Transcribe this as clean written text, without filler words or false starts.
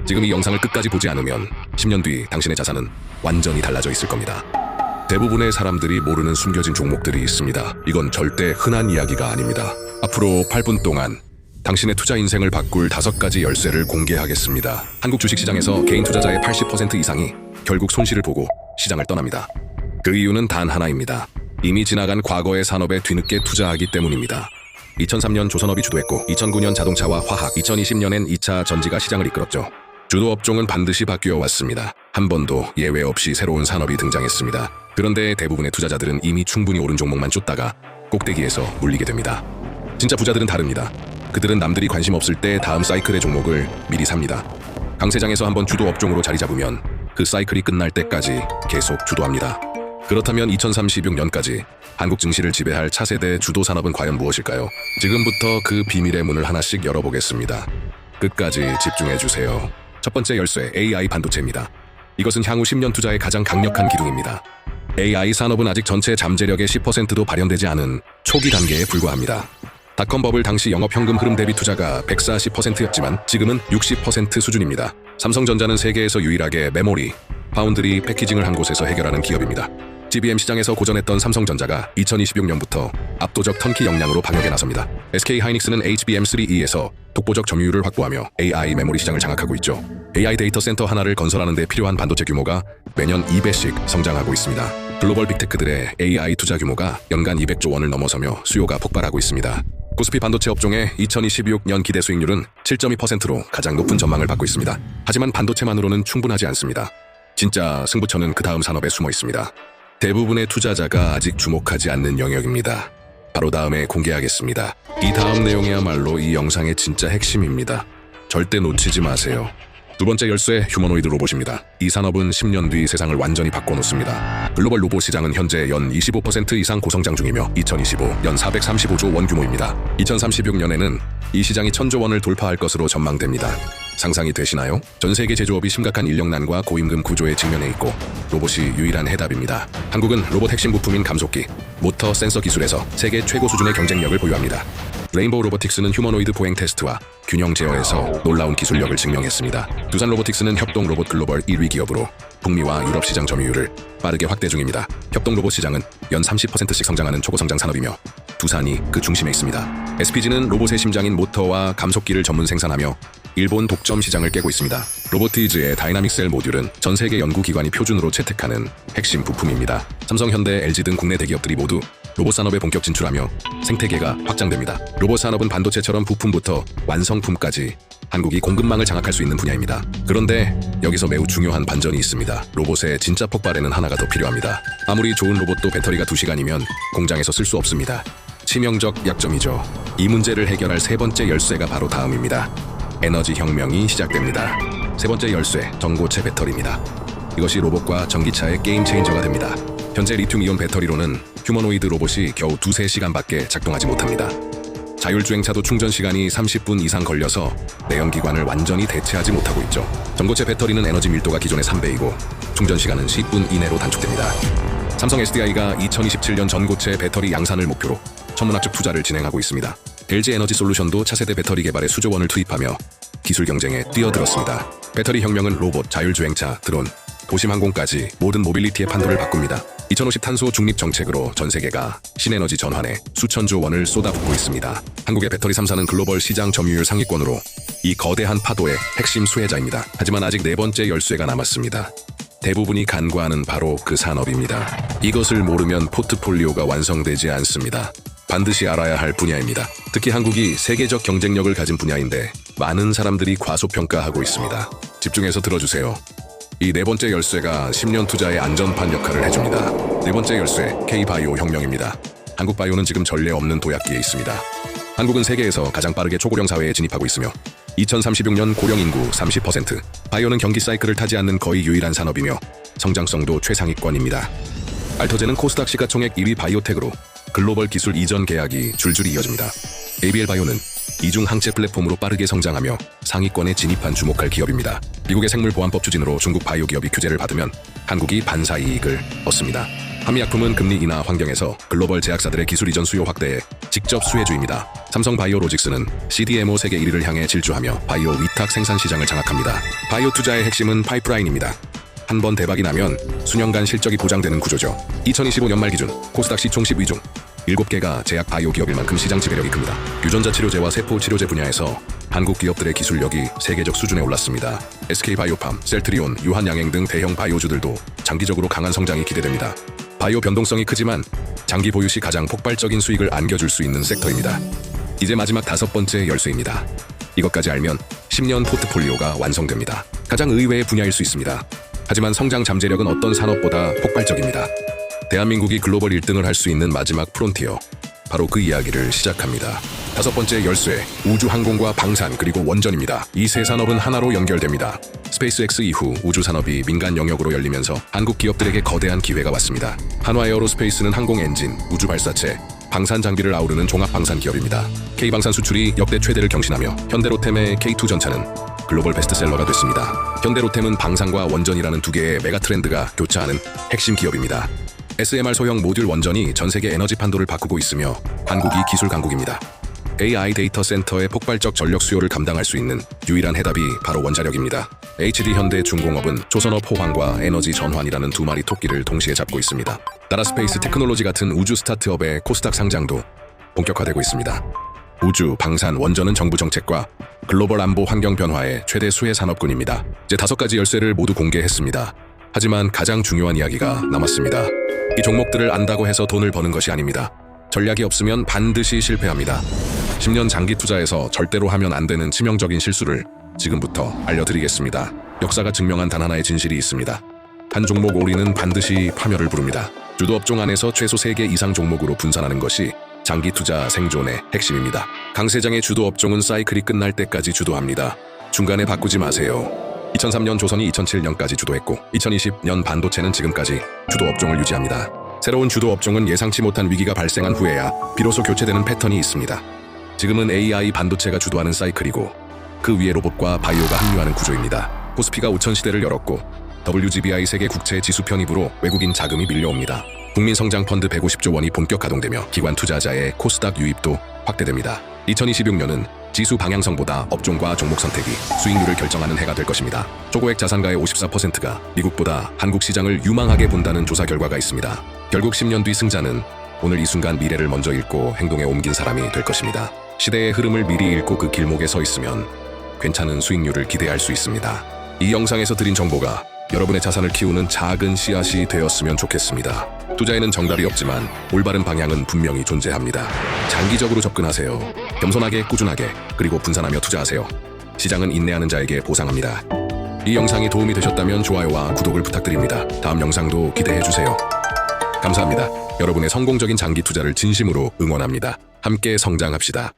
지금 이 영상을 끝까지 보지 않으면 10년 뒤 당신의 자산은 완전히 달라져 있을 겁니다. 대부분의 사람들이 모르는 숨겨진 종목들이 있습니다. 이건 절대 흔한 이야기가 아닙니다. 앞으로 8분 동안 당신의 투자 인생을 바꿀 5가지 열쇠를 공개하겠습니다. 한국 주식시장에서 개인 투자자의 80% 이상이 결국 손실을 보고 시장을 떠납니다. 그 이유는 단 하나입니다. 이미 지나간 과거의 산업에 뒤늦게 투자하기 때문입니다. 2003년 조선업이 주도했고 2009년 자동차와 화학, 2020년엔 2차 전지가 시장을 이끌었죠. 주도 업종은 반드시 바뀌어 왔습니다. 한 번도 예외 없이 새로운 산업이 등장했습니다. 그런데 대부분의 투자자들은 이미 충분히 오른 종목만 쫓다가 꼭대기에서 물리게 됩니다. 진짜 부자들은 다릅니다. 그들은 남들이 관심 없을 때 다음 사이클의 종목을 미리 삽니다. 강세장에서 한번 주도 업종으로 자리 잡으면 그 사이클이 끝날 때까지 계속 주도합니다. 그렇다면 2036년까지 한국 증시를 지배할 차세대 주도 산업은 과연 무엇일까요? 지금부터 그 비밀의 문을 하나씩 열어보겠습니다. 끝까지 집중해주세요. 첫 번째 열쇠, AI 반도체입니다. 이것은 향후 10년 투자의 가장 강력한 기둥입니다. AI 산업은 아직 전체 잠재력의 10%도 발현되지 않은 초기 단계에 불과합니다. 닷컴 버블 당시 영업현금 흐름 대비 투자가 140%였지만 지금은 60% 수준입니다. 삼성전자는 세계에서 유일하게 메모리, 파운드리, 패키징을 한 곳에서 해결하는 기업입니다. GBM 시장에서 고전했던 삼성전자가 2026년부터 압도적 턴키 역량으로 방역에 나섭니다. SK하이닉스는 HBM3E에서 독보적 점유율을 확보하며 AI 메모리 시장을 장악하고 있죠. AI 데이터 센터 하나를 건설하는 데 필요한 반도체 규모가 매년 2배씩 성장하고 있습니다. 글로벌 빅테크들의 AI 투자 규모가 연간 200조 원을 넘어서며 수요가 폭발하고 있습니다. 코스피 반도체 업종의 2026년 기대 수익률은 7.2%로 가장 높은 전망을 받고 있습니다. 하지만 반도체만으로는 충분하지 않습니다. 진짜 승부처는 그 다음 산업에 숨어 있습니다. 대부분의 투자자가 아직 주목하지 않는 영역입니다. 바로 다음에 공개하겠습니다. 이 다음 내용이야말로 이 영상의 진짜 핵심입니다. 절대 놓치지 마세요. 두 번째 열쇠, 휴머노이드 로봇입니다. 이 산업은 10년 뒤 세상을 완전히 바꿔놓습니다. 글로벌 로봇 시장은 현재 연 25% 이상 고성장 중이며 2025 연 435조 원 규모입니다. 2036년에는 이 시장이 1000조 원을 돌파할 것으로 전망됩니다. 상상이 되시나요? 전 세계 제조업이 심각한 인력난과 고임금 구조에 직면해 있고 로봇이 유일한 해답입니다. 한국은 로봇 핵심 부품인 감속기, 모터, 센서 기술에서 세계 최고 수준의 경쟁력을 보유합니다. 레인보우 로보틱스는 휴머노이드 보행 테스트와 균형 제어에서 놀라운 기술력을 증명했습니다. 두산 로보틱스는 협동 로봇 글로벌 1위 기업으로 북미와 유럽 시장 점유율을 빠르게 확대 중입니다. 협동 로봇 시장은 연 30%씩 성장하는 초고성장 산업이며 두산이 그 중심에 있습니다. SPG는 로봇의 심장인 모터와 감속기를 전문 생산하며 일본 독점 시장을 깨고 있습니다. 로보티즈의 다이나믹 셀 모듈은 전 세계 연구기관이 표준으로 채택하는 핵심 부품입니다. 삼성, 현대, LG 등 국내 대기업들이 모두 로봇 산업에 본격 진출하며 생태계가 확장됩니다. 로봇 산업은 반도체처럼 부품부터 완성품까지 한국이 공급망을 장악할 수 있는 분야입니다. 그런데 여기서 매우 중요한 반전이 있습니다. 로봇의 진짜 폭발에는 하나가 더 필요합니다. 아무리 좋은 로봇도 배터리가 2시간이면 공장에서 쓸 수 없습니다. 치명적 약점이죠. 이 문제를 해결할 세 번째 열쇠가 바로 다음입니다. 에너지 혁명이 시작됩니다. 세 번째 열쇠, 전고체 배터리입니다. 이것이 로봇과 전기차의 게임 체인저가 됩니다. 현재 리튬이온 배터리로는 휴머노이드 로봇이 겨우 2~3시간밖에 작동하지 못합니다. 자율주행차도 충전 시간이 30분 이상 걸려서 내연기관을 완전히 대체하지 못하고 있죠. 전고체 배터리는 에너지 밀도가 기존의 3배이고 충전 시간은 10분 이내로 단축됩니다. 삼성 SDI가 2027년 전고체 배터리 양산을 목표로 천문학적 투자를 진행하고 있습니다. LG 에너지 솔루션도 차세대 배터리 개발에 수조 원을 투입하며 기술 경쟁에 뛰어들었습니다. 배터리 혁명은 로봇, 자율주행차, 드론, 도심항공까지 모든 모빌리티의 판도를 바꿉니다. 2050 탄소 중립 정책으로 전 세계가 신에너지 전환에 수천조 원을 쏟아붓고 있습니다. 한국의 배터리 3사는 글로벌 시장 점유율 상위권으로 이 거대한 파도의 핵심 수혜자입니다. 하지만 아직 네 번째 열쇠가 남았습니다. 대부분이 간과하는 바로 그 산업입니다. 이것을 모르면 포트폴리오가 완성되지 않습니다. 반드시 알아야 할 분야입니다. 특히 한국이 세계적 경쟁력을 가진 분야인데 많은 사람들이 과소평가하고 있습니다. 집중해서 들어주세요. 이 네 번째 열쇠가 10년 투자의 안전판 역할을 해줍니다. 네 번째 열쇠, K-바이오 혁명입니다. 한국 바이오는 지금 전례 없는 도약기에 있습니다. 한국은 세계에서 가장 빠르게 초고령 사회에 진입하고 있으며 2036년 고령 인구 30%, 바이오는 경기 사이클을 타지 않는 거의 유일한 산업이며 성장성도 최상위권입니다. 알터제는 코스닥 시가총액 1위 바이오텍으로 글로벌 기술 이전 계약이 줄줄이 이어집니다. ABL 바이오는 이중 항체 플랫폼으로 빠르게 성장하며 상위권에 진입한 주목할 기업입니다. 미국의 생물보안법 추진으로 중국 바이오 기업이 규제를 받으면 한국이 반사 이익을 얻습니다. 한미약품은 금리 인하 환경에서 글로벌 제약사들의 기술 이전 수요 확대에 직접 수혜주입니다. 삼성바이오로직스는 CDMO 세계 1위를 향해 질주하며 바이오 위탁 생산 시장을 장악합니다. 바이오 투자의 핵심은 파이프라인입니다. 한 번 대박이 나면 수년간 실적이 보장되는 구조죠. 2025년 말 기준 코스닥 시총 10위 중 7개가 제약 바이오 기업일 만큼 시장 지배력이 큽니다. 유전자 치료제와 세포 치료제 분야에서 한국 기업들의 기술력이 세계적 수준에 올랐습니다. SK바이오팜, 셀트리온, 유한양행 등 대형 바이오주들도 장기적으로 강한 성장이 기대됩니다. 바이오 변동성이 크지만 장기 보유 시 가장 폭발적인 수익을 안겨줄 수 있는 섹터입니다. 이제 마지막 5번째 열쇠입니다. 이것까지 알면 10년 포트폴리오가 완성됩니다. 가장 의외의 분야일 수 있습니다. 하지만 성장 잠재력은 어떤 산업보다 폭발적입니다. 대한민국이 글로벌 1등을 할 수 있는 마지막 프론티어, 바로 그 이야기를 시작합니다. 5번째 열쇠, 우주항공과 방산 그리고 원전입니다. 이 세 산업은 하나로 연결됩니다. 스페이스X 이후 우주산업이 민간 영역으로 열리면서 한국 기업들에게 거대한 기회가 왔습니다. 한화에어로스페이스는 항공 엔진, 우주 발사체, 방산 장비를 아우르는 종합 방산 기업입니다. K방산 수출이 역대 최대를 경신하며 현대로템의 K2 전차는 글로벌 베스트셀러가 됐습니다. 현대로템은 방산과 원전이라는 두 개의 메가 트렌드가 교차하는 핵심 기업입니다. SMR 소형 모듈 원전이 전 세계 에너지 판도를 바꾸고 있으며 한국이 기술 강국입니다. AI 데이터 센터의 폭발적 전력 수요를 감당할 수 있는 유일한 해답이 바로 원자력입니다. HD현대중공업은 조선업 호황과 에너지 전환이라는 두 마리 토끼를 동시에 잡고 있습니다. 나라스페이스 테크놀로지 같은 우주 스타트업의 코스닥 상장도 본격화되고 있습니다. 우주, 방산, 원전은 정부 정책과 글로벌 안보 환경 변화의 최대 수혜 산업군입니다. 이제 5가지 열쇠를 모두 공개했습니다. 하지만 가장 중요한 이야기가 남았습니다. 이 종목들을 안다고 해서 돈을 버는 것이 아닙니다. 전략이 없으면 반드시 실패합니다. 10년 장기 투자에서 절대로 하면 안 되는 치명적인 실수를 지금부터 알려드리겠습니다. 역사가 증명한 단 하나의 진실이 있습니다. 한 종목 올인은 반드시 파멸을 부릅니다. 주도 업종 안에서 최소 3개 이상 종목으로 분산하는 것이 장기 투자 생존의 핵심입니다. 강 세장의 주도 업종은 사이클이 끝날 때까지 주도합니다. 중간에 바꾸지 마세요. 2003년 조선이 2007년까지 주도했고 2020년 반도체는 지금까지 주도 업종을 유지합니다. 새로운 주도 업종은 예상치 못한 위기가 발생한 후에야 비로소 교체되는 패턴이 있습니다. 지금은 AI 반도체가 주도하는 사이클이고 그 위에 로봇과 바이오가 합류하는 구조입니다. 코스피가 5천 시대를 열었고 WGBI 세계 국채 지수 편입으로 외국인 자금이 밀려옵니다. 국민성장펀드 150조 원이 본격 가동되며 기관 투자자의 코스닥 유입도 확대됩니다. 2026년은 지수 방향성보다 업종과 종목 선택이 수익률을 결정하는 해가 될 것입니다. 초고액 자산가의 54%가 미국보다 한국 시장을 유망하게 본다는 조사 결과가 있습니다. 결국 10년 뒤 승자는 오늘 이 순간 미래를 먼저 읽고 행동에 옮긴 사람이 될 것입니다. 시대의 흐름을 미리 읽고 그 길목에 서 있으면 괜찮은 수익률을 기대할 수 있습니다. 이 영상에서 드린 정보가 여러분의 자산을 키우는 작은 씨앗이 되었으면 좋겠습니다. 투자에는 정답이 없지만 올바른 방향은 분명히 존재합니다. 장기적으로 접근하세요. 겸손하게, 꾸준하게, 그리고 분산하며 투자하세요. 시장은 인내하는 자에게 보상합니다. 이 영상이 도움이 되셨다면 좋아요와 구독을 부탁드립니다. 다음 영상도 기대해주세요. 감사합니다. 여러분의 성공적인 장기 투자를 진심으로 응원합니다. 함께 성장합시다.